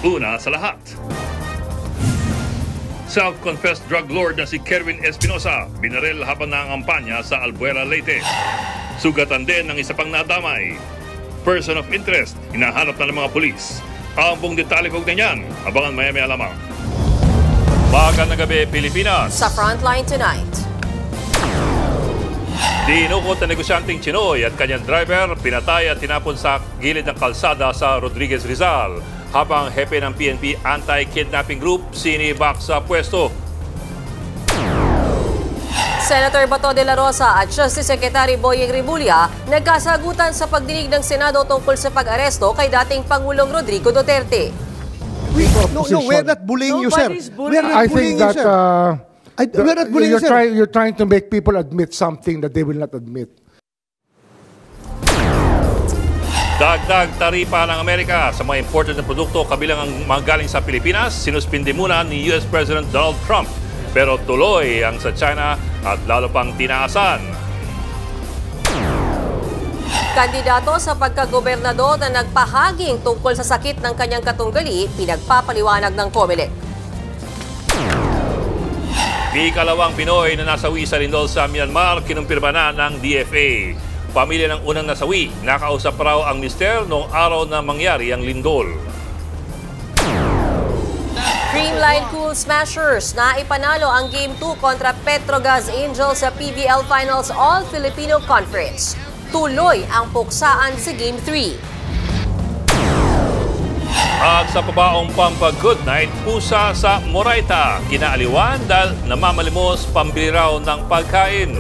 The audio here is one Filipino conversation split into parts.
Una sa lahat, self-confessed drug lord na si Kerwin Espinosa binaril habang nangangampanya sa Albuera, Leyte. Sugatan din ng isa pang nadamay. Person of interest, hinahanap na ng mga pulis. Ang buong detalye kong ganyan, abangan maya-maya lamang. Magandang gabi, Pilipinas. Sa Frontline tonight, Dinukot na negosyanteng Chinoy at kanyang driver pinatay at tinapon sa gilid ng kalsada sa Rodriguez, Rizal habang hepe ng PNP Anti-Kidnapping Group sinibak sa pwesto. Senator Bato de la Rosa at Justice Secretary Boyeng Rimulya nagkasagutan sa pagdinig ng Senado tungkol sa pag-aresto kay dating Pangulong Rodrigo Duterte. We're not bullying you, sir. We're not I think bullying you, that sir. We're not bullying you, sir. you're trying to make people admit something that they will not admit. Dagdag taripa ng Amerika sa mga imported na produkto kabilang ang mga galing sa Pilipinas, sinuspindi muna ni US President Donald Trump. Pero tuloy ang sa China at lalo pang tinaasan. Kandidato sa pagkagobernador na nagpahaging tungkol sa sakit ng kanyang katunggali, pinagpapaliwanag ng COMELEC. Ikalawang Pinoy na nasawi sa lindol sa Myanmar, kinumpirma na ng DFA. Pamilya ng unang nasawi, nakausap raw ang mister noong araw na mangyari ang lindol. Creamline Cool Smashers na ipanalo ang Game 2 kontra Petrogas Angels sa PBL Finals All-Filipino Conference. Tuloy ang puksaan sa Game 3. At sa pabaong pampag-good night, pusa sa Moraita. Kinaaliwan dahil namamalimos pambili raw ng pagkain.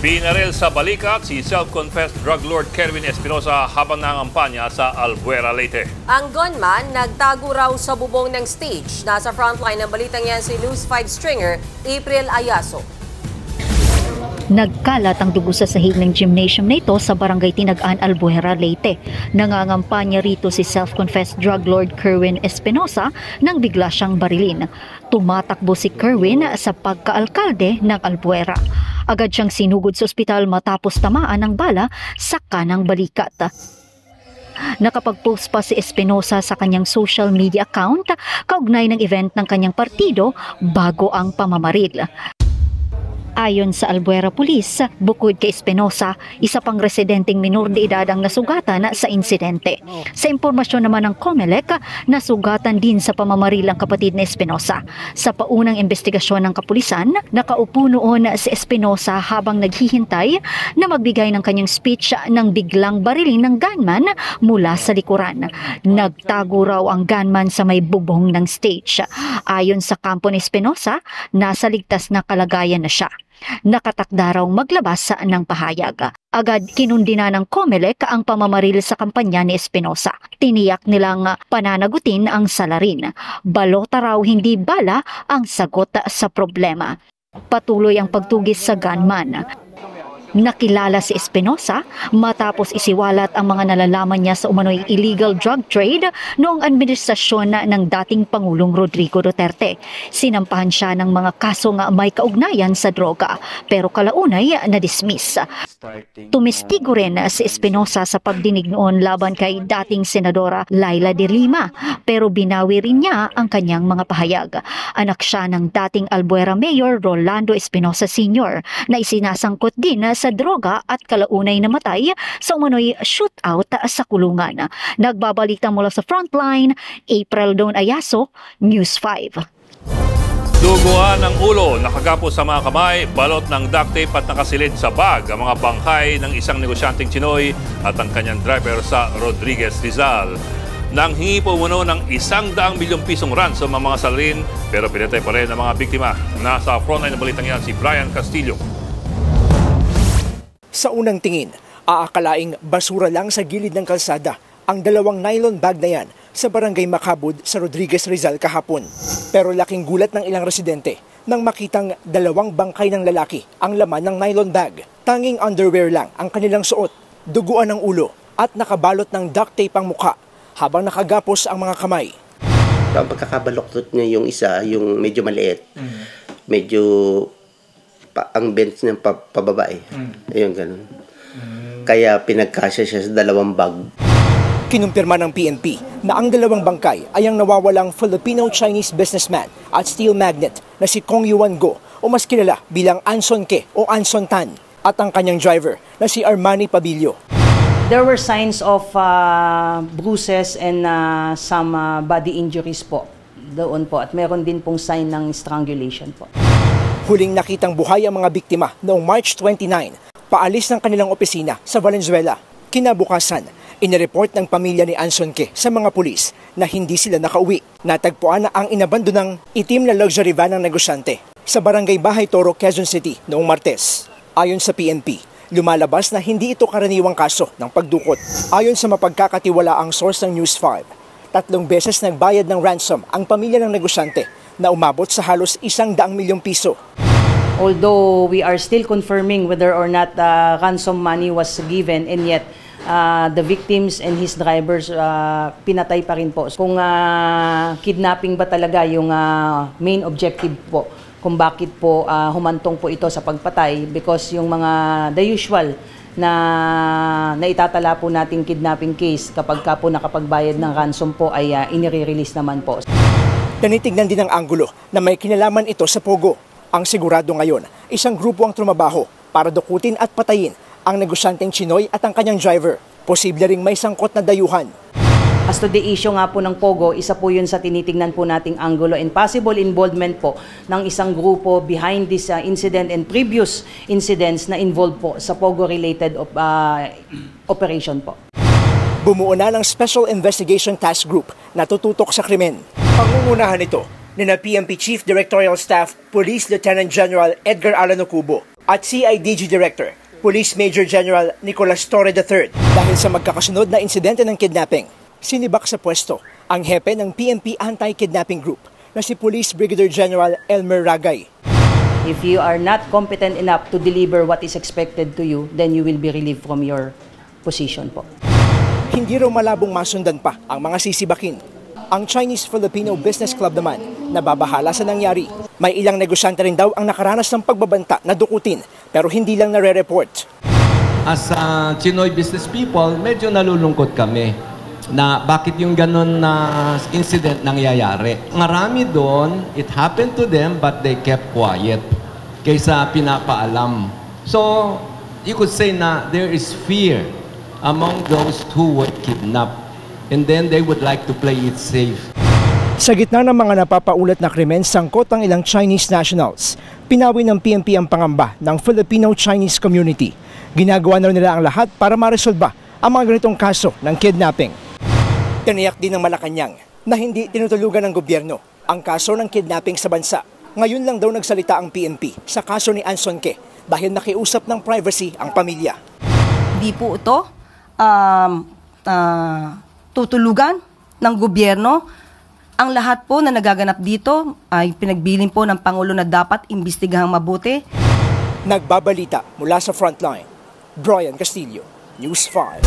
Binaril sa balikat si self-confessed drug lord Kerwin Espinosa habang nangangampanya sa Albuera, Leyte. Ang gunman nagtago raw sa bubong ng stage. Nasa frontline ng balitang yan si News 5 stringer April Ayaso. Nagkalat ang dugo sa sahig ng gymnasium na ito sa barangay Tinagaan, Albuera, Leyte. Nangangampanya rito si self-confessed drug lord Kerwin Espinosa nang bigla siyang barilin. Tumatakbo si Kerwin sa pagkaalkalde ng Albuera. Agad siyang sinugod sa ospital matapos tamaan ng bala sa kanang balikat. Nakapag-post pa si Espinosa sa kanyang social media account kaugnay ng event ng kanyang partido bago ang pamamaril. Ayon sa Albuera Police, bukod kay Espinosa, isa pang residenteng minor de edad ang nasugatan sa insidente. Sa impormasyon naman ng COMELEC, nasugatan din sa pamamaril ang kapatid ni Espinosa. Sa paunang investigasyon ng kapulisan, nakaupo noon si Espinosa habang naghihintay na magbigay ng kanyang speech nang biglang barilin ng gunman mula sa likuran. Nagtago raw ang gunman sa may bubong ng stage. Ayon sa kampo ni Espinosa, nasa ligtas na kalagayan na siya. Nakatakda raw maglabas ng pahayag. Agad kinundina ng COMELEC ang pamamaril sa kampanya ni Espinosa. Tiniyak nilang pananagutin ang salarin. Balota raw hindi bala ang sagot sa problema. Patuloy ang pagtugis sa gunman. Nakilala si Espinosa matapos isiwalat ang mga nalalaman niya sa umano'y illegal drug trade noong administrasyon ng dating Pangulong Rodrigo Duterte. Sinampahan siya ng mga kaso nga may kaugnayan sa droga pero kalaunay na-dismiss. Tumistigo rin si Espinosa sa pagdinig noon laban kay dating Senadora Laila de Lima pero binawi rin niya ang kanyang mga pahayag. Anak siya ng dating Albuera Mayor Rolando Espinosa Sr. na isinasangkot din sa droga at kalaunay namatay sa umano'y shootout sa kulungan. Nagbabalita mula sa Frontline, April Don Ayaso, News 5. Duguan ng ulo, nakagapos sa mga kamay, balot ng duct tape at nakasilid sa bag ang mga bangkay ng isang negosyanteng Chinoy at ang kanyang driver sa Rodriguez, Rizal. Nang hingi po umuno ng 100 milyong pisong ransom ang mga salarin pero pinatay pa rin ang mga biktima. Nasa frontline ng balitang yan si Brian Castillo. Sa unang tingin, aakalaing basura lang sa gilid ng kalsada ang dalawang nylon bag na yan sa barangay Macabud sa Rodriguez, Rizal kahapon. Pero laking gulat ng ilang residente nang makitang dalawang bangkay ng lalaki ang laman ng nylon bag. Tanging underwear lang ang kanilang suot, duguan ng ulo at nakabalot ng duct tape ang mukha habang nakagapos ang mga kamay. Ang pagkakabaloktot niya yung isa, yung medyo maliit, medyo ang bench niya pababa eh. Ayun, ganun. Kaya pinagkasya siya sa dalawang bag. Kinumpirma ng PNP na ang dalawang bangkay ay ang nawawalang Filipino-Chinese businessman at steel magnate na si Kong Yuan Go o mas kilala bilang Anson Ke o Anson Tan at ang kanyang driver na si Armani Pabilio. There were signs of bruises and some body injuries po doon po at meron din pong sign ng strangulation po. Huling nakitang buhay ang mga biktima noong March 29, paalis ng kanilang opisina sa Valenzuela. Kinabukasan, inireport ng pamilya ni Anson Ke sa mga pulis na hindi sila nakauwi. Natagpuan na ang inabandonang itim na luxury van ng negosyante sa Barangay Bahay Toro, Quezon City noong Martes. Ayon sa PNP, lumalabas na hindi ito karaniwang kaso ng pagdukot. Ayon sa mapagkakatiwalaang source ng News 5, 3 beses nagbayad ng ransom ang pamilya ng negosyante na umabot sa halos 100 milyong piso. Although we are still confirming whether or not ransom money was given, and yet the victims and his drivers pinatay pa rin po. Kung kidnapping ba talaga yung main objective po, kung bakit po humantong po ito sa pagpatay, because yung mga the usual na naitatala po nating kidnapping case kapag ka po nakapagbayad ng ransom po ay inire-release naman po. Tinitignan din ang anggulo na may kinalaman ito sa Pogo. Ang sigurado ngayon, isang grupo ang trumabaho para dukutin at patayin ang negosyanteng Chinoy at ang kanyang driver. Posible ring may sangkot na dayuhan. As to the issue nga po ng Pogo, isa po yun sa tinitignan po nating anggulo and possible involvement po ng isang grupo behind this incident and previous incidents na involved po sa Pogo-related operation po. Bumuo na ng Special Investigation Task Group na tututok sa krimen. Pangungunahan ito ni PNP Chief Directorial Staff Police Lieutenant General Edgar Alano Cubo at CIDG Director Police Major General Nicolas Torre III. Dahil sa magkakasunod na insidente ng kidnapping, sinibak sa pwesto ang hepe ng PNP Anti-Kidnapping Group na si Police Brigadier General Elmer Ragay. If you are not competent enough to deliver what is expected to you, then you will be relieved from your position po. Hindi raw malabong masundan pa ang mga sisibakin. Ang Chinese-Filipino Business Club naman, nababahala sa nangyari. May ilang negosyante rin daw ang nakaranas ng pagbabanta na dukutin, pero hindi lang nare-report. As Chinoy business people, medyo nalulungkot kami na bakit yung ganun na incident nangyayari. Marami doon, it happened to them but they kept quiet kaysa pinapaalam. So, you could say na there is fear among those who were kidnapped. And then they would like to play it safe. Sa gitna ng mga napapaulat na krimen sangkot ang ilang Chinese nationals, pinawi ng PNP ang pangamba ng Filipino-Chinese community. Ginagawa na nila ang lahat para maresolba ang mga ganitong kaso ng kidnapping. Tiniyak din ng Malacanang na hindi tinutulugan ng gobyerno ang kaso ng kidnapping sa bansa. Ngayon lang daw nagsalita ang PNP sa kaso ni Anson Ke dahil nakiusap ng privacy ang pamilya. Di po ito tutulugan ng gobyerno. Ang lahat po na nagaganap dito ay pinagbilin po ng Pangulo na dapat imbestigahang mabuti. Nagbabalita mula sa frontline, Brian Castillo, News 5.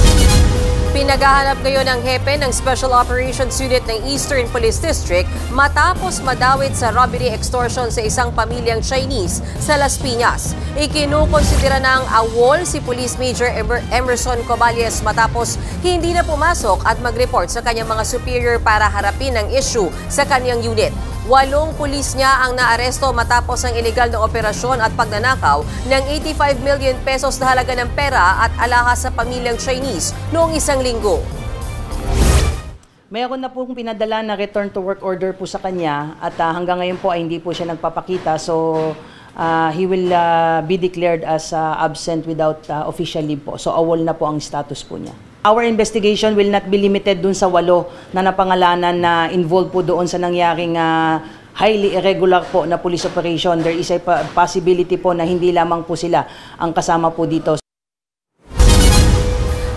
Pinaghahanap ngayon ang hepe ng Special Operations Unit ng Eastern Police District matapos madawit sa robbery extortion sa isang pamilyang Chinese sa Las Piñas. Ikinukonsidera ng AWOL si Police Major Emerson Cobales matapos hindi na pumasok at mag-report sa kanyang mga superior para harapin ang issue sa kanyang unit. 8 pulis niya ang naaresto matapos ang ilegal na operasyon at pagnanakaw ng 85 million pesos na halaga ng pera at alahas sa pamilyang Chinese noong isang linggo. Mayroon na pong pinadala na return to work order po sa kanya at hanggang ngayon po ay hindi po siya nagpapakita. So he will be declared as absent without official leave po. So AWOL na po ang status po niya. Our investigation will not be limited dun sa 8 na napangalanan na involved po doon sa nangyaring highly irregular po na police operation. There is a possibility po na hindi lamang po sila ang kasama po dito.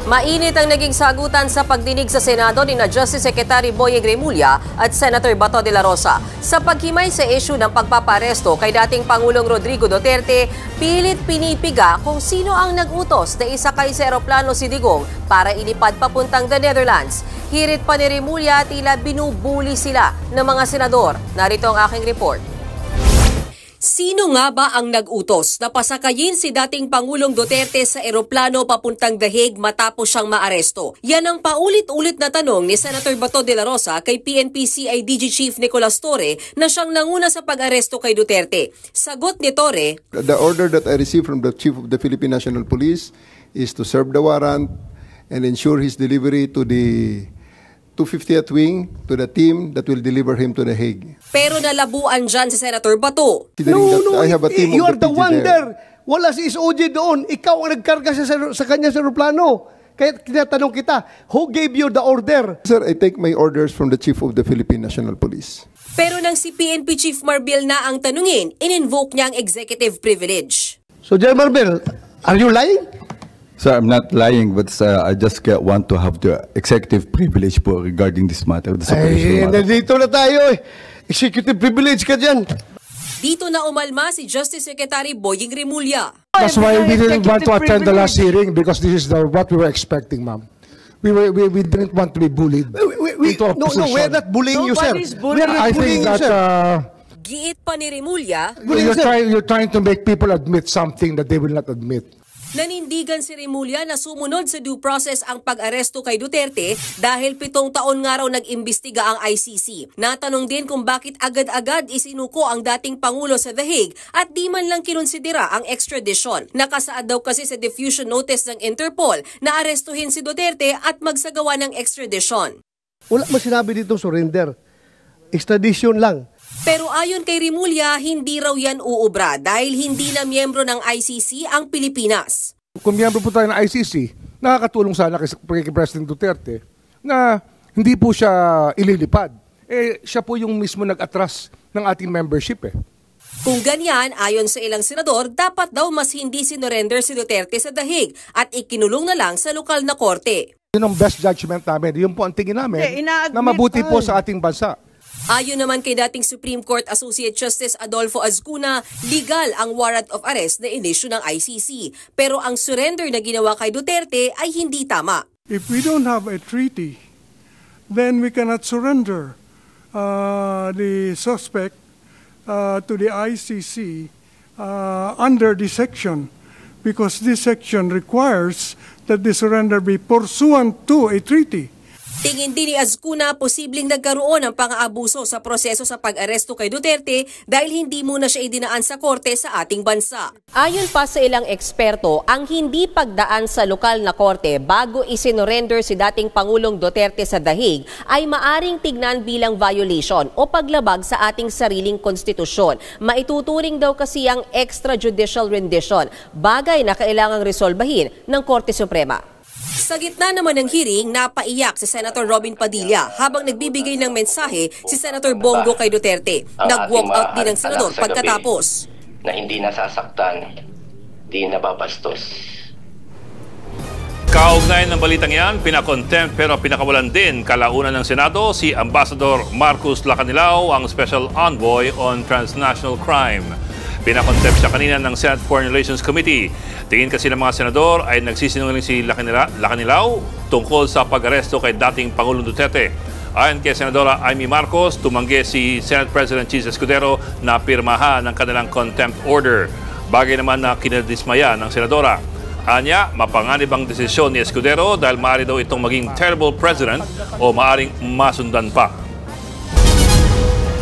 Mainit ang naging sagutan sa pagdinig sa Senado ni Justice Secretary Boying Remulla at Senator Bato de la Rosa. Sa paghimay sa issue ng pagpaparesto kay dating Pangulong Rodrigo Duterte, pilit pinipiga kung sino ang nag-utos na isakay sa eroplano si Digong para ilipad papuntang the Netherlands. Hirit pa ni Remulla, tila binubuli sila ng mga senador. Narito ang aking report. Sino nga ba ang nag-utos na pasakayin si dating Pangulong Duterte sa eroplano papuntang The Hague matapos siyang maaresto? Yan ang paulit-ulit na tanong ni Senator Bato de la Rosa kay PNP-CIDG Chief Nicolas Torre na siyang nanguna sa pag-aresto kay Duterte. Sagot ni Torre, "The order that I received from the Chief of the Philippine National Police is to serve the warrant and ensure his delivery to the 250th Wing, to the team that will deliver him to The Hague." Pero nalabuan dyan si Senator Bato. No, I have a team you of are the PG one there. Wala si SOG doon. Ikaw ang nagkarga sa kanya sa aeroplano. Kaya tinatanong kita, who gave you the order? Sir, I take my orders from the Chief of the Philippine National Police. Pero nang si PNP Chief Marbil na ang tanungin, in-invoke niya ang executive privilege. So, General Marbil, are you lying? So I'm not lying, but I just want to have the executive privilege po regarding this matter. This operational matter. Nandito na tayo eh. Executive privilege ka dyan. Dito na umalma si Justice Secretary Boying Remulla. That's why we didn't want to attend the last hearing, because this is what we were expecting, ma'am. We didn't want to be bullied into a position. No, we're not bullying you, sir. We're not I bullying think you, that sir. Giit pa ni Remulla, you're trying to make people admit something that they will not admit. nanindigan si Remulla na sumunod sa due process ang pag-aresto kay Duterte dahil 7 taon nga raw nag-imbestiga ang ICC. Natanong din kung bakit agad-agad isinuko ang dating Pangulo sa The Hague at di man lang kinonsidera ang extradition. Nakasaad daw kasi sa diffusion notice ng Interpol na arestuhin si Duterte at magsagawa ng extradition. Wala mo sinabi dito surrender. Extradition lang. Pero ayon kay Remulla, hindi raw yan uubra dahil hindi na miyembro ng ICC ang Pilipinas. Kung miyembro po tayo ng ICC, nakakatulong sana kay President Duterte na hindi po siya ililipad. Siya po yung mismo nag-atras ng ating membership eh. Kung ganyan, ayon sa ilang senador, dapat daw mas hindi sinurrender si Duterte sa The Hague at ikinulong na lang sa lokal na korte. Yun ang best judgment namin. Yun po ang tingin namin na mabuti po sa ating bansa. Ayon naman kay dating Supreme Court Associate Justice Adolfo Azcuna, legal ang warrant of arrest na inisyu ng ICC. Pero ang surrender na ginawa kay Duterte ay hindi tama. If we don't have a treaty, then we cannot surrender the suspect to the ICC under this section, because this section requires that the surrender be pursuant to a treaty. Tingin din ni Azcuna posibleng nagkaroon ng pang-aabuso sa proseso sa pag-aresto kay Duterte dahil hindi muna siya idinaan sa korte sa ating bansa. Ayon pa sa ilang eksperto, ang hindi pagdaan sa lokal na korte bago isinorender si dating Pangulong Duterte sa The Hague ay maaring tignan bilang violation o paglabag sa ating sariling konstitusyon. Maituturing daw kasi ang extrajudicial rendition, bagay na kailangang resolbahin ng Korte Suprema. Sa gitna naman ng hearing, napaiyak si Senator Robin Padilla habang nagbibigay ng mensahe si Senator Bongo kay Duterte. Nag-walk out din ang senador pagkatapos. Na hindi nasasaktan, di nababastos. Kaugnay ng balitang yan, pinakontempt pero pinakawalan din kalaunan ng Senado si Ambassador Marcos Lacanilao, ang Special Envoy on Transnational Crime. Pinakontempt siya kanina ng Senate Foreign Relations Committee. Tingin kasi ng mga senador ay nagsisinungaling si Lacanilao tungkol sa pag-aresto kay dating Pangulong Duterte. Ayon kay Senadora Amy Marcos, tumanggi si Senate President Chis Escudero na pirmahan ng kanilang contempt order. Bagay naman na kinadismaya ng senadora. Anya, mapanganib ang desisyon ni Escudero dahil maaari daw itong maging terrible president o maaring masundan pa.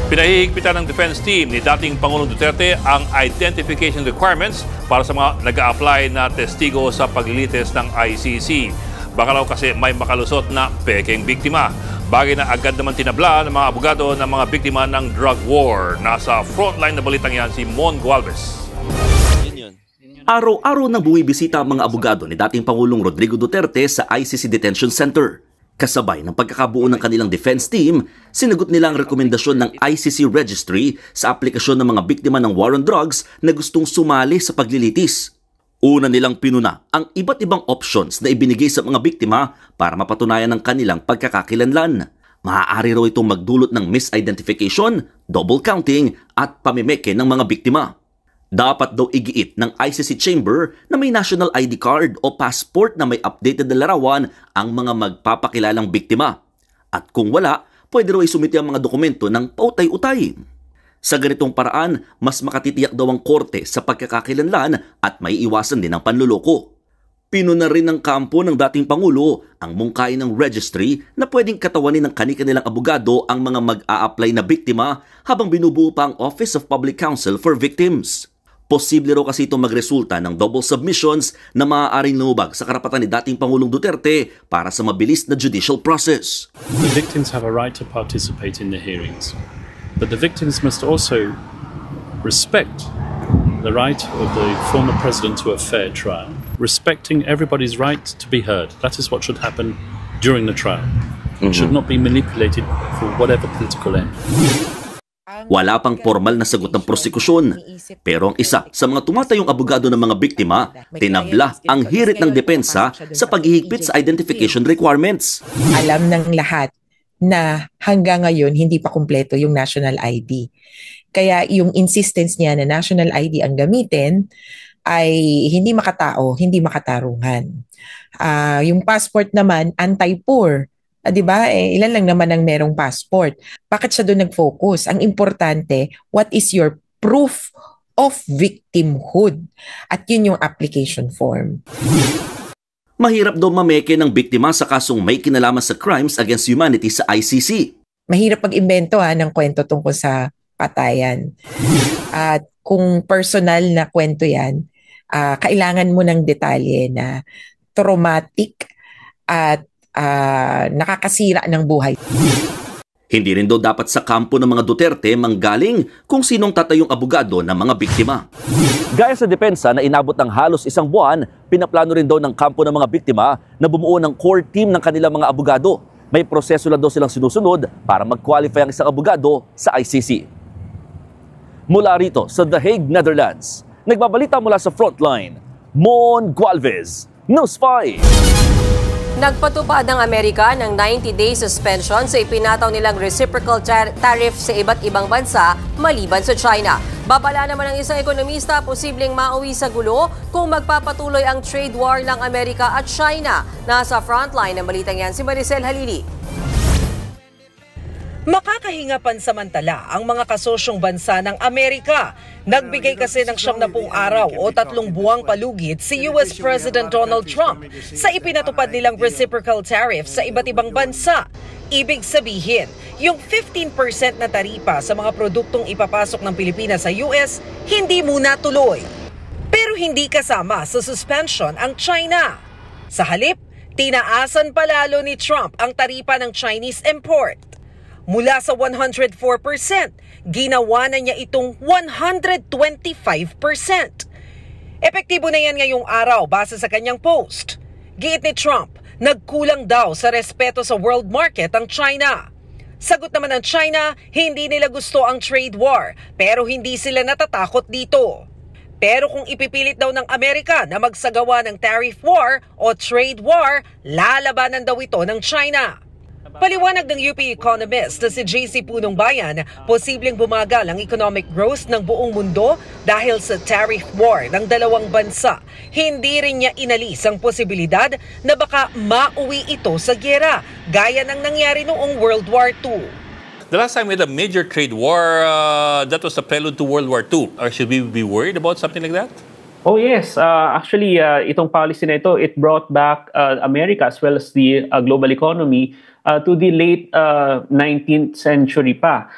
Pinahihigpitan ng defense team ni dating Pangulong Duterte ang identification requirements para sa mga nag-a-apply na testigo sa paglilitis ng ICC. Baka raw kasi may makalusot na pekeng biktima. Bagay na agad naman tinabla ng mga abogado ng mga biktima ng drug war. Nasa frontline na balitang yan si Mon Gualvez. Araw-araw nang bumibisita ang mga abogado ni dating Pangulong Rodrigo Duterte sa ICC Detention Center. Kasabay ng pagkakabuo ng kanilang defense team, sinagot nila ang rekomendasyon ng ICC Registry sa aplikasyon ng mga biktima ng war on drugs na gustong sumali sa paglilitis. Una nilang pinuna ang iba't ibang options na ibinigay sa mga biktima para mapatunayan ang kanilang pagkakakilanlan. Maaari raw itong magdulot ng misidentification, double counting at pamimeke ng mga biktima. Dapat daw igiit ng ICC chamber na may national ID card o passport na may updated na larawan ang mga magpapakilalang biktima. At kung wala, pwede raw isumiti ang mga dokumento ng pautay-utay. Sa ganitong paraan, mas makatitiyak daw ang korte sa pagkakakilanlan at may iwasan din ang panluloko. Pinuna rin ng kampo ng dating Pangulo ang mungkain ng registry na pwedeng katawanin ng kani-kanilang abogado ang mga mag-a-apply na biktima habang binubuo pa ang Office of Public Counsel for Victims. Posible raw kasi itong magresulta ng double submissions na maaaring lumubag sa karapatan ni dating Pangulong Duterte para sa mabilis na judicial process. The victims have a right to participate in the hearings. But the victims must also respect the right of the former president to a fair trial, respecting everybody's right to be heard. That is what should happen during the trial. It should not be manipulated for whatever political end. Wala pang formal na sagot ng prosekusyon, pero ang isa sa mga tumatayong abogado ng mga biktima, tinabla ang hirit ng depensa sa paghihigpit sa identification requirements. Alam ng lahat na hanggang ngayon hindi pa kumpleto yung national ID. Kaya yung insistence niya na national ID ang gamitin ay hindi makatao, hindi makatarungan. Yung passport naman, anti-poor. 'Di ba? Ilan lang naman ang merong passport. Bakit siya doon nag-focus? Ang importante, what is your proof of victimhood? At yun yung application form. Mahirap daw mameke ng biktima sa kasong may kinalaman sa crimes against humanity sa ICC. Mahirap mag-imbento ng kwento tungkol sa patayan. At kung personal na kwento yan, kailangan mo ng detalye na traumatic at nakakasira ng buhay. Hindi rin daw dapat sa kampo ng mga Duterte manggaling kung sinong tatayong abogado ng mga biktima. Gaya sa depensa na inabot ng halos isang buwan, pinaplano rin daw ng kampo ng mga biktima na bumuo ng core team ng kanilang mga abogado. May proseso lang daw silang sinusunod para mag-qualify ang isang abogado sa ICC. Mula rito sa The Hague, Netherlands, nagbabalita mula sa Frontline, Mon Gualvez, News 5. Nagpatupad ng Amerika ng 90-day suspension sa ipinataw nilang reciprocal tariff sa iba't ibang bansa maliban sa China. Babala naman ng isang ekonomista, posibleng mauwi sa gulo kung magpapatuloy ang trade war ng Amerika at China. Nasa frontline ng balitang yan si Maricel Halili. Makakahinga pansamantala ang mga kasosyong bansa ng Amerika. Nagbigay kasi ng 70 araw o 3 buwang palugit si US President Donald Trump sa ipinatupad nilang reciprocal tariff sa iba't ibang bansa. Ibig sabihin, yung 15% na taripa sa mga produktong ipapasok ng Pilipinas sa US, hindi muna tuloy. Pero hindi kasama sa suspension ang China. Sa halip, tinaasan palalo ni Trump ang taripa ng Chinese import. Mula sa 104%, ginawa na niya itong 125%. Epektibo na yan ngayong araw base sa kanyang post. Giit ni Trump, nagkulang daw sa respeto sa world market ang China. Sagot naman ng China, hindi nila gusto ang trade war, pero hindi sila natatakot dito. Pero kung ipipilit daw ng Amerika na magsagawa ng tariff war o trade war, lalabanan daw ito ng China. Paliwanag ng UP economist na si JC Punong Bayan, posibleng bumagal ang economic growth ng buong mundo dahil sa tariff war ng dalawang bansa. Hindi rin niya inalis ang posibilidad na baka mauwi ito sa giyera, gaya ng nangyari noong World War II. The last time we had a major trade war, that was a prelude to World War II. Or should we be worried about something like that? Oh yes, actually itong policy na ito, it brought back America as well as the global economy to the late 19th century pa.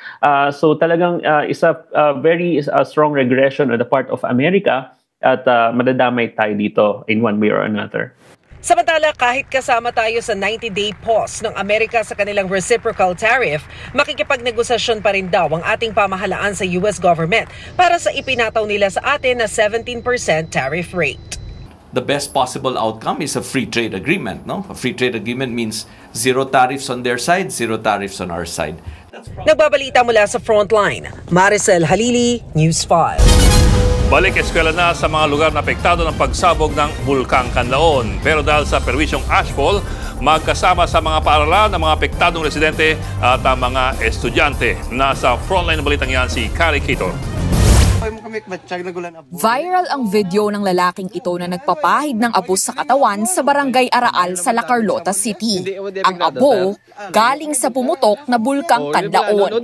So talagang is a very strong regression on the part of America at madadamay tayo dito in one way or another. Samantala, kahit kasama tayo sa 90-day pause ng Amerika sa kanilang reciprocal tariff, makikipagnegosasyon pa rin daw ang ating pamahalaan sa US government para sa ipinataw nila sa atin na 17% tariff rate. The best possible outcome is a free trade agreement, no? A free trade agreement means zero tariffs on their side, zero tariffs on our side. Nagbabalita mula sa Frontline, Maricel Halili, News 5. Balik eskwela na sa mga lugar na apektado ng pagsabog ng Bulkang Kanlaon. Pero dahil sa perwisyong ashfall, magkasama sa mga paaralan ng mga apektadong residente at ang mga estudyante. Nasa frontline ng balitang yan si Kari Kitor. Viral ang video ng lalaking ito na nagpapahid ng abo sa katawan sa Barangay Araal sa La Carlota City. Ang abo galing sa pumutok na Bulkang Kanlaon.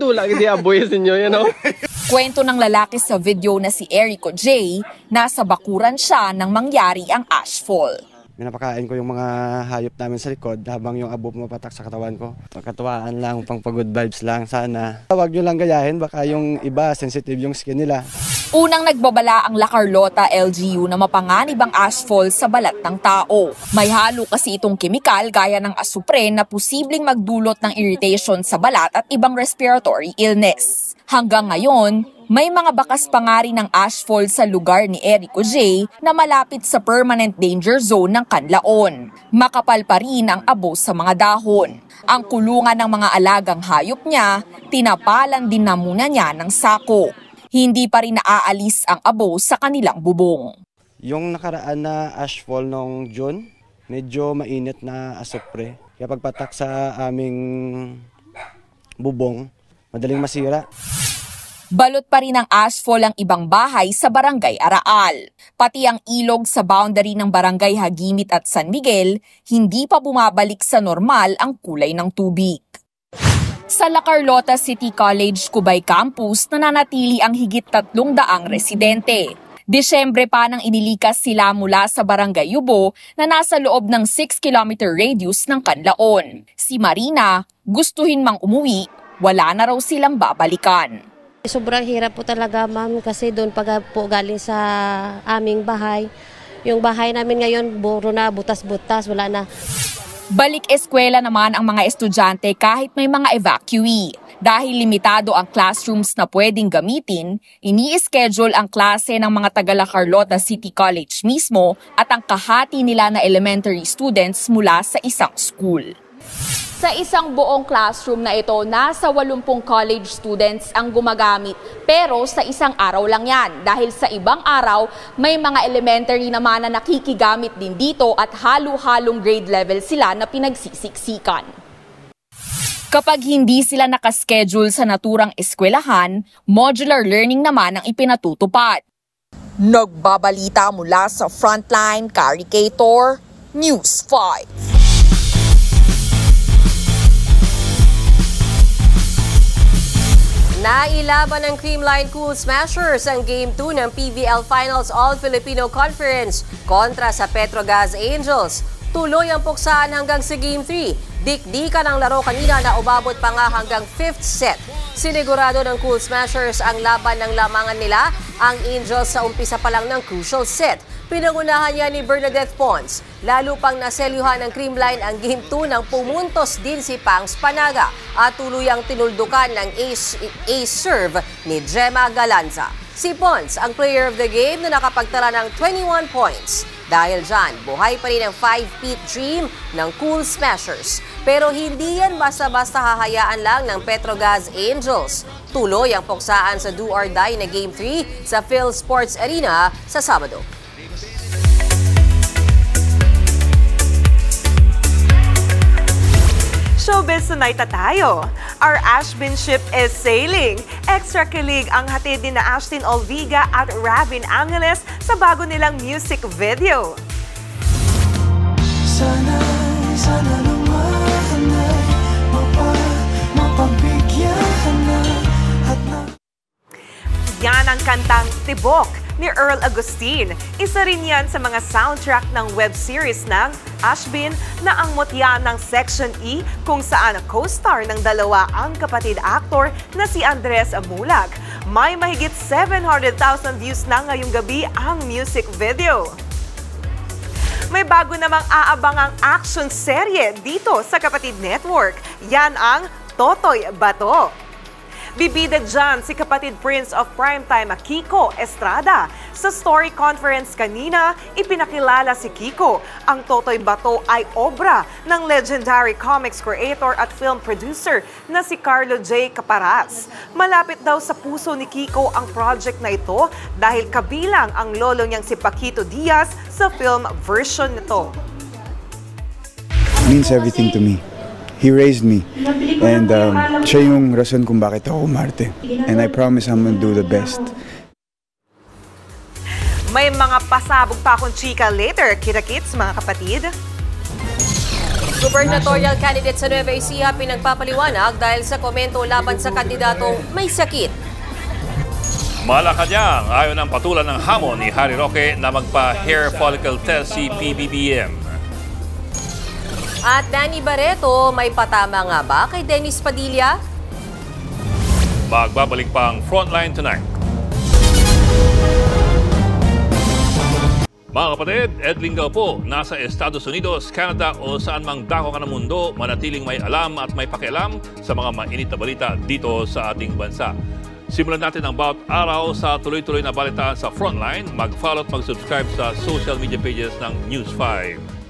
Kwento ng lalaki sa video na si Erico J, nasa bakuran siya nang mangyari ang ashfall. Minapakain ko yung mga hayop namin sa likod habang yung abo pumapatak sa katawan ko. Pagkatuwaan lang, pang good vibes lang sana. Huwag nyo lang gayahin, baka yung iba sensitive yung skin nila. Unang nagbabala ang La Carlota LGU na mapanganib ang ashfall sa balat ng tao. May halo kasi itong kemikal gaya ng asupren na posibleng magdulot ng irritation sa balat at ibang respiratory illness. Hanggang ngayon, may mga bakas pa nga rin ng ashfall sa lugar ni Erico J na malapit sa permanent danger zone ng Kanlaon. Makapal pa rin ang abo sa mga dahon. Ang kulungan ng mga alagang hayop niya, tinapalan din na muna niya ng sako. Hindi pa rin naaalis ang abo sa kanilang bubong. Yung nakaraan na ashfall noong June, medyo mainit na asupre. Kaya pagpatak sa aming bubong, madaling masira. Balot pa rin ang ashfall ang ibang bahay sa Barangay Araal. Pati ang ilog sa boundary ng Barangay Hagimit at San Miguel, hindi pa bumabalik sa normal ang kulay ng tubig. Sa La Carlota City College Cubay Campus, nananatili ang higit 300 residente. Desyembre pa nang inilikas sila mula sa Barangay Yubo na nasa loob ng 6-kilometer radius ng Kanlaon. Si Marina, gustuhin mang umuwi, wala na raw silang babalikan. Sobrang hirap po talaga, ma'am, kasi doon pag po galing sa aming bahay. Yung bahay namin ngayon, buro na, butas-butas, wala na. Balik eskwela naman ang mga estudyante kahit may mga evacuee. Dahil limitado ang classrooms na pwedeng gamitin, ini-schedule ang klase ng mga taga La Carlota City College mismo at ang kahati nila na elementary students mula sa isang school. Sa isang buong classroom na ito, nasa 80 college students ang gumagamit. Pero sa isang araw lang yan. Dahil sa ibang araw, may mga elementary naman na nakikigamit din dito at halo-halong grade level sila na pinagsisiksikan. Kapag hindi sila nakaschedule sa naturang eskwelahan, modular learning naman ang ipinatutupad. Nagbabalita mula sa Frontline, Kari Kitor, News 5. Nailaban ng Creamline Cool Smashers ang Game 2 ng PVL Finals All-Filipino Conference kontra sa Petrogas Angels. Tuloy ang puksaan hanggang sa Game 3. Dikdikan ang laro kanina na umabot pa nga hanggang 5th set. Sinigurado ng Cool Smashers ang laban ng lamangan nila, ang Angels sa umpisa pa lang ng crucial set. Pinangunahan niya ni Bernadette Pons. Lalo pang naselyuhan ng Creamline ang Game 2 nang pumuntos din si Pangs Panaga at tuluyang tinuldukan ng ace serve ni Gemma Galanza. Si Pons ang player of the game na nakapagtala ng 21 points. Dahil dyan, buhay pa rin ang 5-peat dream ng Cool Smashers. Pero hindi yan basta-basta hahayaan lang ng Petrogas Angels. Tuloy ang puksaan sa do or die na Game 3 sa Phil Sports Arena sa Sabado. Showbiz tonight na tayo. Our Ashbin ship is sailing. Extra kilig ang hatid ni na Ashtin Olviga at Ravin Angeles sa bago nilang music video. Sana lumahan ay mapabigyan na at na. Yan ang kantang Tibok ni Earl Agustin. Isa rin yan sa mga soundtrack ng web series ng Ashbin na ang mutya ng Section E kung saan co-star ng dalawa ang kapatid actor na si Andres Amulag. May mahigit 700,000 views na ngayong gabi ang music video. May bago namang aabangang action serye dito sa Kapatid Network. Yan ang Totoy Bato. Bibida dyan si kapatid Prince of Primetime Kiko Estrada. Sa story conference kanina, ipinakilala si Kiko. Ang Totoy Bato ay obra ng legendary comics creator at film producer na si Carlo J. Caparaz. Malapit daw sa puso ni Kiko ang project na ito dahil kabilang ang lolo niyang si Paquito Diaz sa film version nito. Means everything to me. He raised me, and siya yung rason kung bakit ako umarte. And I promise I'm gonna do the best. May mga pasabog pa akong chika later. Kita-kits, mga kapatid. Gubernatorial candidate sa Nueva Ecija pinagpapaliwanag dahil sa komento laban sa kandidatong may sakit. Malacanang, ayon ang patulan ng hamon ni Harry Roque na magpa-hair follicle test si PBBM. At Danny Barreto, may patama nga ba kay Dennis Padilla? Magbabalik pang Frontline tonight. Mga kapatid, Ed Lingaw po, nasa Estados Unidos, Canada o saan mang dako ka ng mundo, manatiling may alam at may pakialam sa mga mainit na balita dito sa ating bansa. Simulan natin ang bawat araw sa tuloy-tuloy na balitaan sa Frontline. Mag-follow at mag-subscribe sa social media pages ng News 5.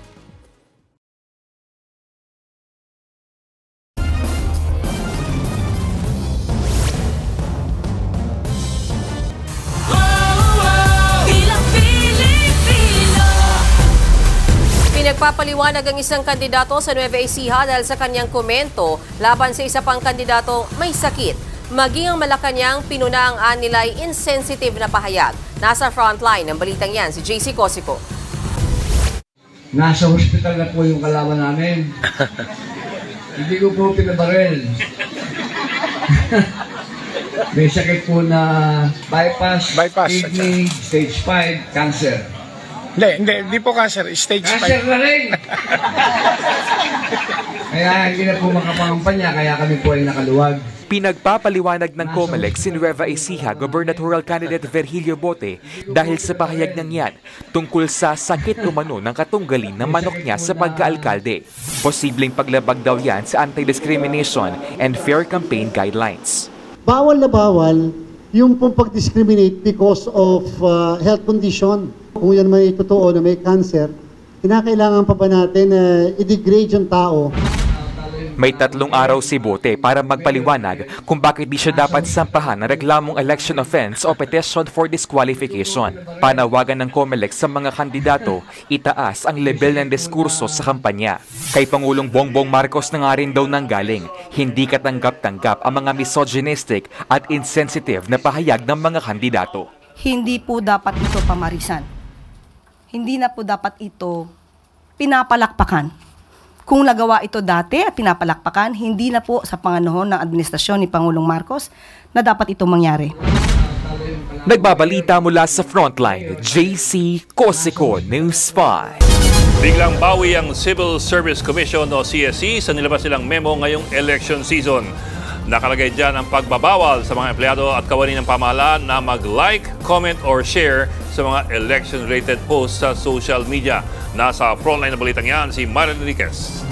Pinagpapaliwanag ang isang kandidato sa Nueva Ecija dahil sa kanyang komento laban sa isa pang kandidato may sakit. Maging ang Malacanang pinuna ang anilay insensitive na pahayag. Nasa frontline ng balitang yan si JC Cosico. Nasa hospital na po yung kalaban namin. Hindi ko po pinabaril. May sakit po na bypass. Kidney, stage 5, cancer. Hindi po cancer, stage 5. Cancer na rin! Kaya hindi na po makapangampanya, kaya kami po ay nakaluwag. Pinagpapaliwanag ng COMELEC si Nueva Ecija gubernatorial candidate Virgilio Bote dahil sa pahayag ng yan tungkol sa sakit umano ng katunggalin ng manok niya sa pagkaalkalde. Posibleng paglabag daw yan sa anti-discrimination and fair campaign guidelines. Bawal na bawal yung pong pag-discriminate because of health condition. Kung yan may totoo na may cancer, kinakailangan pa ba natin i-degrade yung tao? May 3 araw si Bote para magpaliwanag kung bakit di siya dapat sampahan ng reklamong election offense o petition for disqualification. Panawagan ng COMELEC sa mga kandidato, itaas ang level ng diskurso sa kampanya. Kay Pangulong Bongbong Marcos na nga rin daw nanggaling, hindi katanggap-tanggap ang mga misogynistic at insensitive na pahayag ng mga kandidato. Hindi po dapat ito pamarisan. Hindi na po dapat ito pinapalakpakan. Kung nagawa ito dati at pinapalakpakan, hindi na po sa panganahon ng administrasyon ni Pangulong Marcos na dapat itong mangyari. Nagbabalita mula sa Frontline, JC Cosico, News 5. Biglang bawi ang Civil Service Commission o CSC sa nilabas nilang memo ngayong election season. Nakalagay dyan ang pagbabawal sa mga empleyado at kawani ng pamahalaan na mag-like, comment or share sa mga election-related posts sa social media. Nasa frontline na balitang yan si Marian Enriquez.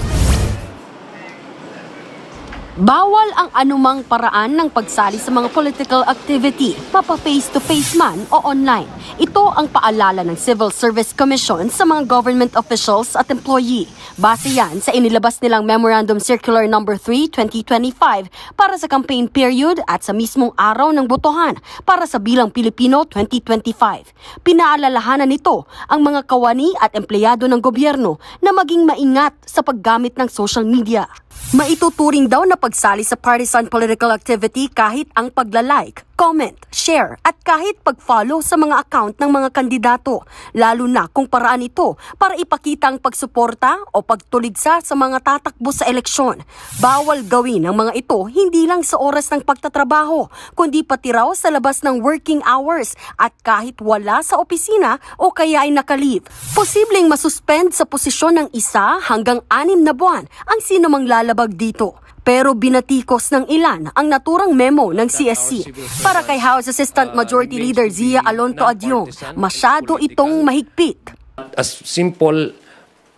Bawal ang anumang paraan ng pagsali sa mga political activity, mapa face-to-face man o online. Ito ang paalala ng Civil Service Commission sa mga government officials at employee. Base yan sa inilabas nilang Memorandum Circular No. 3, 2025 para sa campaign period at sa mismong araw ng botohan para sa Bilang Pilipino 2025. Pinaalalahanan nito ang mga kawani at empleyado ng gobyerno na maging maingat sa paggamit ng social media. Maituturing daw na pagsali sa partisan political activity kahit ang pagla-like, comment, share at kahit pag-follow sa mga account ng mga kandidato, lalo na kung paraan ito para ipakita ang pagsuporta o pagtuligsa sa mga tatakbo sa eleksyon. Bawal gawin ang mga ito hindi lang sa oras ng pagtatrabaho, kundi pati raw sa labas ng working hours at kahit wala sa opisina o kaya ay naka-leave. Posibleng masuspend sa posisyon ng 1 hanggang 6 na buwan ang sinumang lalabag dito. Pero binatikos ng ilan ang naturang memo ng CSC. Para kay House Assistant Majority Leader Zia Alonto Adyong, masyado itong mahigpit. A simple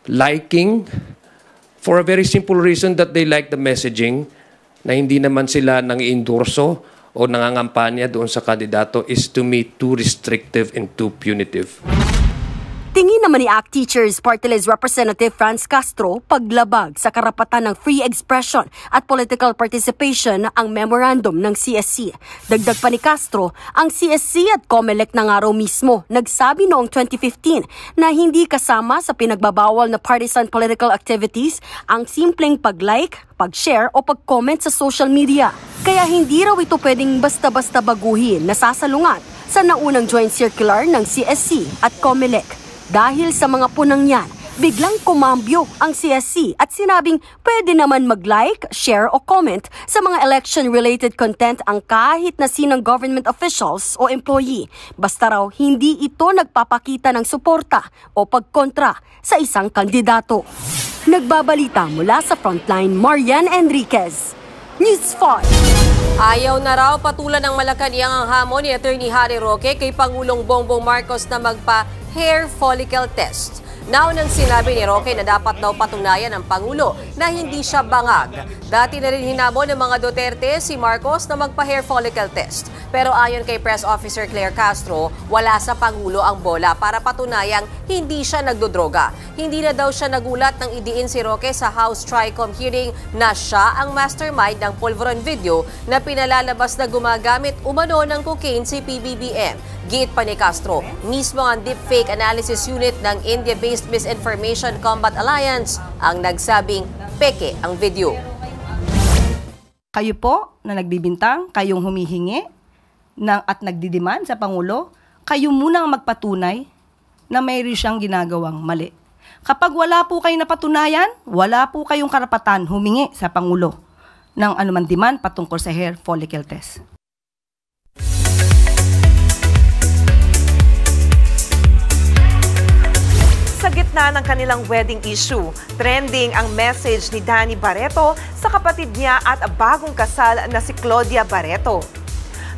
liking for a very simple reason that they like the messaging na hindi naman sila nang-endorso o nangangampanya doon sa kandidato is to me too restrictive and too punitive. Tingin naman ni ACT Teachers Party List Representative Franz Castro paglabag sa karapatan ng free expression at political participation ang memorandum ng CSC. Dagdag pa ni Castro, ang CSC at COMELEC na nga raw mismo nagsabi noong 2015 na hindi kasama sa pinagbabawal na partisan political activities ang simpleng pag-like, pag-share o pag-comment sa social media. Kaya hindi raw ito pwedeng basta-basta baguhin na sasalungat sa naunang joint circular ng CSC at COMELEC. Dahil sa mga punang yan, biglang kumambyo ang CSC at sinabing pwede naman mag-like, share o comment sa mga election-related content ang kahit na sinong government officials o employee. Basta raw hindi ito nagpapakita ng suporta o pagkontra sa isang kandidato. Nagbabalita mula sa Frontline, Marian Enriquez, News 5. Ayaw na raw patulan ng Malacanang ang hamon ni Attorney Harry Roque kay Pangulong Bongbong Marcos na magpa-hair follicle test. Naunang sinabi ni Roque na dapat daw patunayan ng Pangulo na hindi siya bangag. Dati na rin hinamon ng mga Duterte si Marcos na magpa-hair follicle test. Pero ayon kay Press Officer Claire Castro, wala sa Pangulo ang bola para patunayang hindi siya nagdodroga. Hindi na daw siya nagulat nang idiin si Roque sa House Tricom hearing na siya ang mastermind ng pulveron video na pinalalabas na gumagamit umano ng cocaine si PBBM. Giit pa ni Castro, mismo ang Deepfake Analysis Unit ng India-based Misinformation Combat Alliance ang nagsabing peke ang video. Kayo po na nagbibintang, kayong humihingi at nagdidiman sa Pangulo, kayo munang magpatunay na mayroon siyang ginagawang mali. Kapag wala po kayong napatunayan, wala po kayong karapatan humingi sa Pangulo ng anuman demand patungkol sa hair follicle test. Sa gitna ng kanilang wedding issue, trending ang message ni Danny Barreto sa kapatid niya at bagong kasal na si Claudia Barreto.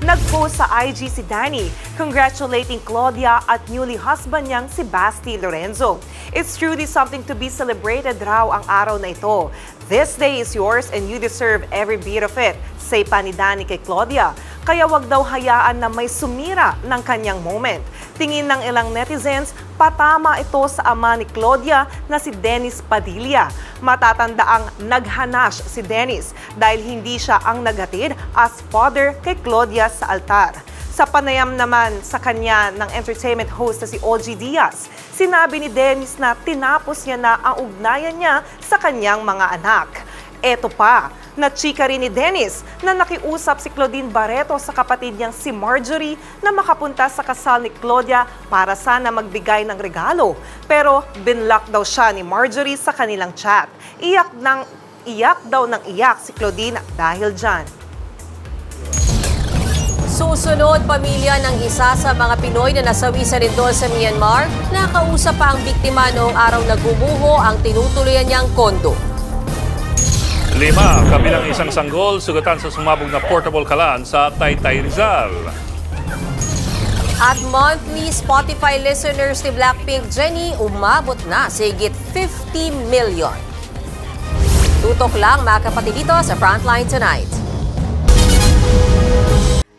Nag-post sa IG si Danny, congratulating Claudia at newly husband niyang si Basti Lorenzo. It's truly something to be celebrated raw ang araw na ito. This day is yours and you deserve every bit of it, say pa ni Danny kay Claudia. Kaya wag daw hayaan na may sumira ng kanyang moment. Tingin ng ilang netizens, patama ito sa ama ni Claudia na si Dennis Padilla. Matatanda ang naghanas si Dennis dahil hindi siya ang naghatid as father kay Claudia sa altar. Sa panayam naman sa kanya ng entertainment host na si OG Diaz, sinabi ni Dennis na tinapos niya na ang ugnayan niya sa kanyang mga anak. Eto pa, nachika rin ni Dennis na nakiusap si Claudine Barreto sa kapatid niyang si Marjorie na makapunta sa kasal ni Claudia para sana magbigay ng regalo. Pero binlock daw siya ni Marjorie sa kanilang chat. Iyak daw ng iyak si Claudine dahil dyan. Susunod, pamilya ng isa sa mga Pinoy na nasawi sa lindol sa Myanmar, nakausap pa ang biktima noong araw na gumuho ang tinutuluyan niyang kondo. 5 kabilang isang sanggol sugatan sa sumabog na portable kalan sa Taytay, Rizal. At monthly Spotify listeners ni Blackpink Jennie umabot na sa higit 50 million. Tutok lang mga kapatid dito sa Frontline Tonight.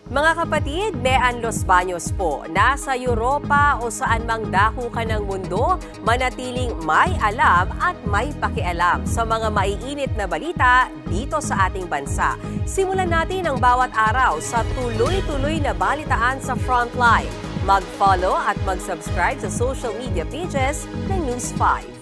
Mga kapatid, Mean Los Baños po. Nasa Europa o saan mang dako ka ng mundo, manatiling may alam at may pakialam sa mga maiinit na balita dito sa ating bansa. Simulan natin ang bawat araw sa tuloy-tuloy na balitaan sa Frontline. Mag-follow at mag-subscribe sa social media pages ng News 5.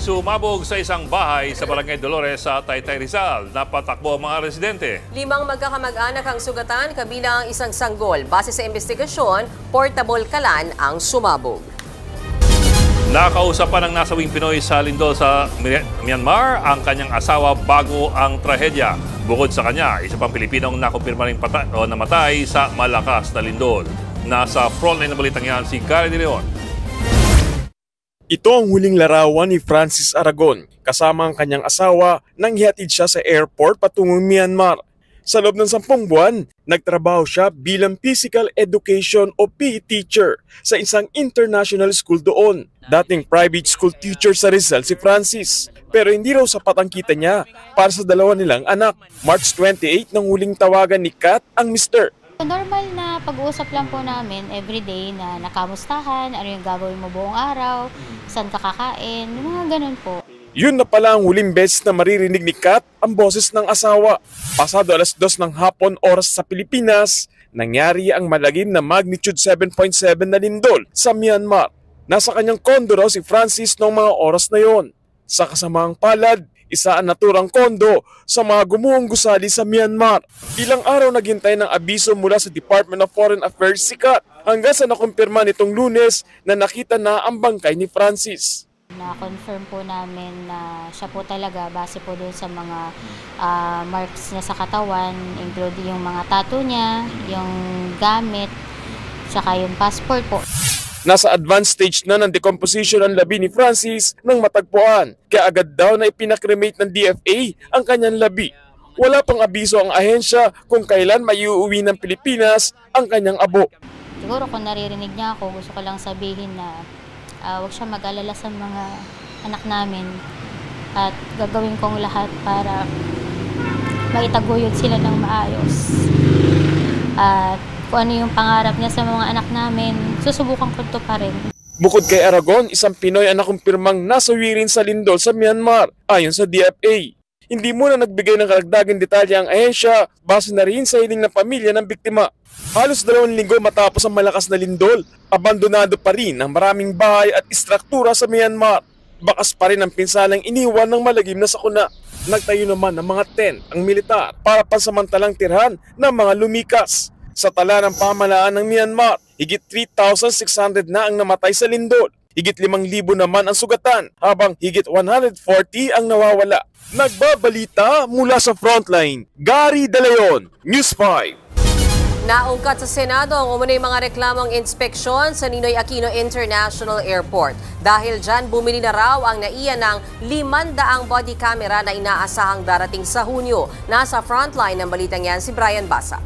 Sumabog sa isang bahay sa Barangay Dolores sa Taytay, Rizal. Napatakbo ang mga residente. 5 magkakamag-anak ang sugatan kabilang ang isang sanggol. Base sa investigasyon, portable kalan ang sumabog. Nakausap pa ng nasawing Pinoy sa lindol sa Myanmar ang kanyang asawa bago ang trahedya. Bukod sa kanya, isa pang Pilipinong nakumpirma rin namatay sa malakas na lindol. Nasa frontline na balitang yan si Gary De Leon. Ito ang huling larawan ni Francis Aragon kasama ang kanyang asawa nang hihatid siya sa airport patungong Myanmar. Sa loob ng 10 buwan, nagtrabaho siya bilang Physical Education o PE teacher sa isang international school doon. Dating private school teacher sa Rizal si Francis. Pero hindi raw sapat ang kita niya para sa dalawa nilang anak. March 28 nang huling tawagan ni Kat ang mister. Normal na pag-uusap lang po namin everyday na nakamustahan, ano yung gagawin mo buong araw, saan ka kakain, mga ganun po. Yun na pala ang huling beses na maririnig ni Kat ang boses ng asawa. Pasado 2:00 ng hapon oras sa Pilipinas, nangyari ang malagim na magnitude 7.7 na lindol sa Myanmar. Nasa kanyang kondo raw si Francis noong mga oras na yon. Sa kasamaang palad, isa ang naturang kondo sa mga gumuhong gusali sa Myanmar. Ilang araw naghintay ng abiso mula sa Department of Foreign Affairs si Kat hanggang sa nakumpirma nitong Lunes na nakita na ang bangkay ni Francis. Na-confirm po namin na siya po talaga base po doon sa mga marks niya sa katawan, including yung mga tattoo niya, yung gamit, tsaka yung passport po. Nasa advanced stage na ng decomposition ang labi ni Francis nang matagpuan, kaya agad daw na ipinakremate ng DFA ang kanyang labi. Wala pang abiso ang ahensya kung kailan maiuwi ng Pilipinas ang kanyang abo. Siguro kung naririnig niya ako, gusto ko lang sabihin na huwag siya mag-alala sa mga anak namin at gagawin kong lahat para maitaguyod sila ng maayos. At kung ano yung pangarap niya sa mga anak namin, susubukan ko ito pa rin. Bukod kay Aragon, isang Pinoy ang nakumpirmang nasawi rin sa lindol sa Myanmar, ayon sa DFA. Hindi muna nagbigay ng karagdagang detalye ang ahensya, base na rin sa hiling ng pamilya ng biktima. Halos 2 linggo matapos ang malakas na lindol, abandonado pa rin ang maraming bahay at istruktura sa Myanmar. Bakas pa rin ang pinsalang iniwan ng malagim na sakuna. Nagtayo naman ng mga tent ang militar para pansamantalang tirhan ng mga lumikas. Sa tala ng pamahalaan ng Myanmar, higit 3,600 na ang namatay sa lindol. Higit 5,000 naman ang sugatan, habang higit 140 ang nawawala. Nagbabalita mula sa frontline, Gary De Leon, News 5. Naungkat sa Senado ang umunoy mga reklamong inspeksyon sa Ninoy Aquino International Airport. Dahil dyan, bumili na raw ang NAIA ng 500 body camera na inaasahang darating sa Hunyo. Nasa frontline ng balitang yan si Brian Basa.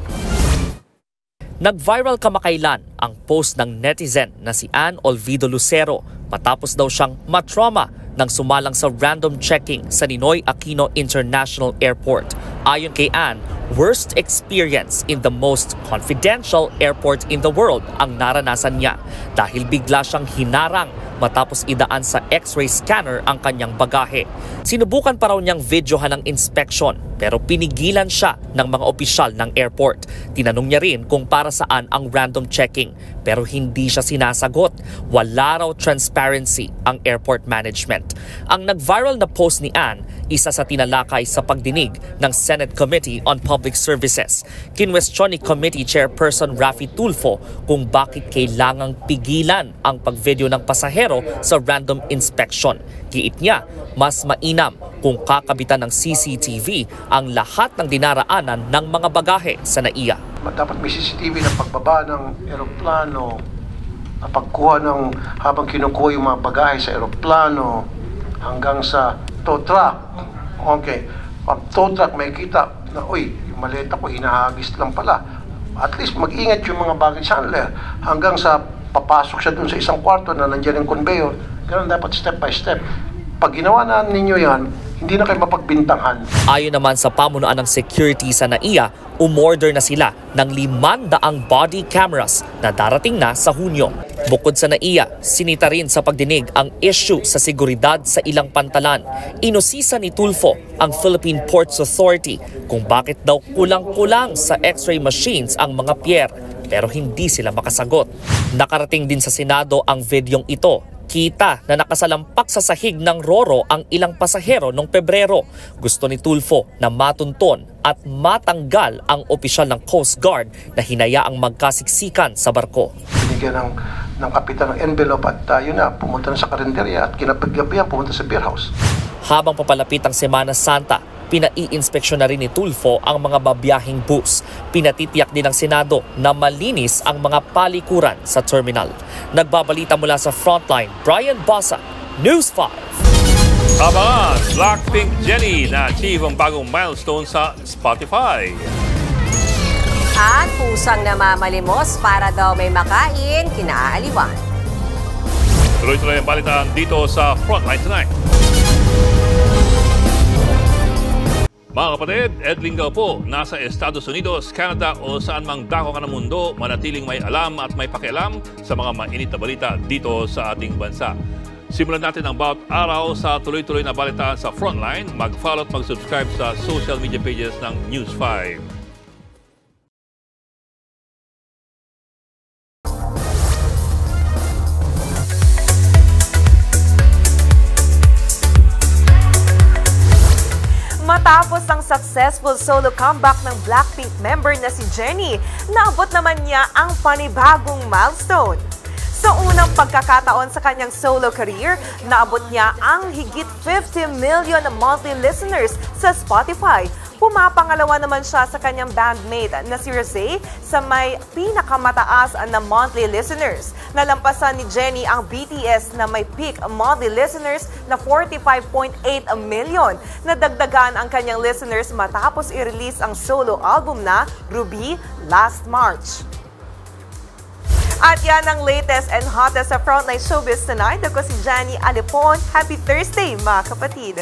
Nag-viral kamakailan ang post ng netizen na si Ann Olvido Lucero matapos daw siyang matrauma nang sumalang sa random checking sa Ninoy Aquino International Airport. Ayon kay Ann, worst experience in the most confidential airport in the world ang naranasan niya dahil bigla siyang hinarang matapos idaan sa X-ray scanner ang kanyang bagahe. Sinubukan pa raw niyang videohan ang inspection pero pinigilan siya ng mga opisyal ng airport. Tinanong niya rin kung para saan ang random checking pero hindi siya sinasagot. Wala raw transparency ang airport management. Ang nag-viral na post ni Ann, isa sa tinalakay sa pagdinig ng Senate Committee on Public Services. Kinwestiyon ni Committee Chairperson Raffy Tulfo kung bakit kailangang pigilan ang pagvideo ng pasahero sa random inspection. Giit niya, mas mainam kung kakabitan ng CCTV ang lahat ng dinaraanan ng mga bagahe sa NAIA. Dapat may CCTV na pagbaba ng eroplano, na pagkuha ng habang kinukuha yung mga bagahe sa eroplano hanggang sa tow truck. Okay, pag tow truck may kita na, uy, yung maleta ko hinahagis lang pala. At least mag-ingat yung mga baggage handler hanggang sa papasok siya dun sa isang kwarto na nandiyan yung conveyor. Ganun dapat step by step. Pag ginawa na ninyo yan, hindi na kayo mapagbintangan. Ayon naman sa pamunuan ng security sa NAIA, umorder na sila ng 500 body cameras na darating na sa Hunyo. Bukod sa NAIA, sinita rin sa pagdinig ang issue sa seguridad sa ilang pantalan. Inusisa ni Tulfo ang Philippine Ports Authority kung bakit daw kulang-kulang sa X-ray machines ang mga pier pero hindi sila makasagot. Nakarating din sa Senado ang videong ito. Kita na nakasalampak sa sahig ng Roro ang ilang pasahero noong Pebrero. Gusto ni Tulfo na matunton at matanggal ang opisyal ng Coast Guard na hinayaang magkasiksikan sa barko. Binigyan ng kapitan ng envelope at yun na, pumunta na sa karinderya at kinapaggabihan pumunta sa beer house. Habang papalapit ang Semana Santa, pinai-inspeksyon na rin ni Tulfo ang mga babiyahing bus. Pinatitiyak din ng Senado na malinis ang mga palikuran sa terminal. Nagbabalita mula sa Frontline, Brian Basa, News 5. Abangan, Blackpink Jennie na achieve ang bagong milestone sa Spotify. At pusang namamalimos para daw may makain, kinaaaliwan. Tuloy-tuloy ang balitaan dito sa Frontline Tonight. Mga kapatid, Ed Lingaw po, nasa Estados Unidos, Canada o saan mang dako ka ng mundo, manatiling may alam at may pakialam sa mga mainit na balita dito sa ating bansa. Simulan natin ang bawat araw sa tuloy-tuloy na balitaan sa Frontline. Mag-follow at mag-subscribe sa social media pages ng News 5. Matapos ang successful solo comeback ng Blackpink member na si Jennie, naabot naman niya ang panibagong milestone. Sa unang pagkakataon sa kanyang solo career, naabot niya ang higit 50 million monthly listeners sa Spotify. Pumapangalawa naman siya sa kanyang bandmate na si Rosé sa may pinakamataas na monthly listeners. Nalampasan ni Jennie ang BTS na may peak monthly listeners na 45.8 million. Nadagdagan ang kanyang listeners matapos i-release ang solo album na Ruby last March. At yan ang latest and hottest sa Frontline Showbiz tonight. Ako si Jennie Alipon. Happy Thursday, mga kapatid!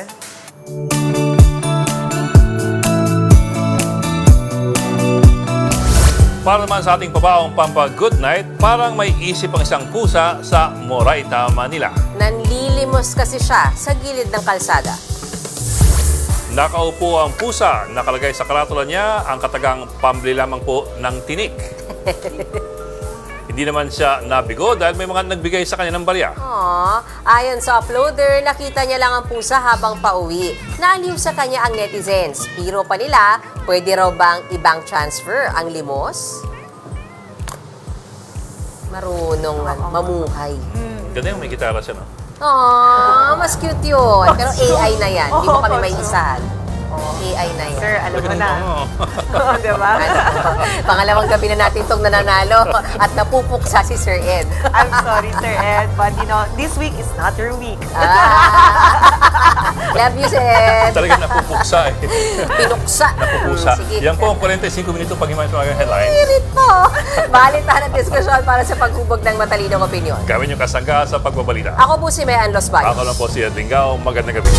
Para naman sa ating pabaong pampa-good night, parang may isip ang isang pusa sa Moraita, Manila. Nanlilimos kasi siya sa gilid ng kalsada. Nakaupo ang pusa, nakalagay sa karatula niya ang katagang pambili lamang po ng tinik. Hindi naman siya nabigo dahil may mga nagbigay sa kanya ng barya. Ayon sa uploader, nakita niya lang ang pusa habang pauwi. Naaliw sa kanya ang netizens. Biro pa nila, pwede raw bang ibang transfer ang limos? Marunong mamuhay. Ganda yung may gitara siya, no? Mas cute yun. Pero AI na yan. Hindi mo kami may isahan. AI na yan. Sir, alam mo na. Diba? Pangalawang gabi na natin itong nananalo at napupuksa si Sir Ed. I'm sorry, Sir Ed, but you know, this week is not your week. Love you, Sir Ed. Talagang napupuksa eh. Pinuksa. Napupuksa. Yan po ang 45 minuto pag-imayin mga headlines. Pirit po. Balitaan at diskusyon para sa paghubog ng matalinong opinyon. Gawin yung kasangga sa pagbabalita. Ako po si Mayan Los Baños. Ako lang po si Ed Lingaw. Magandang gabi.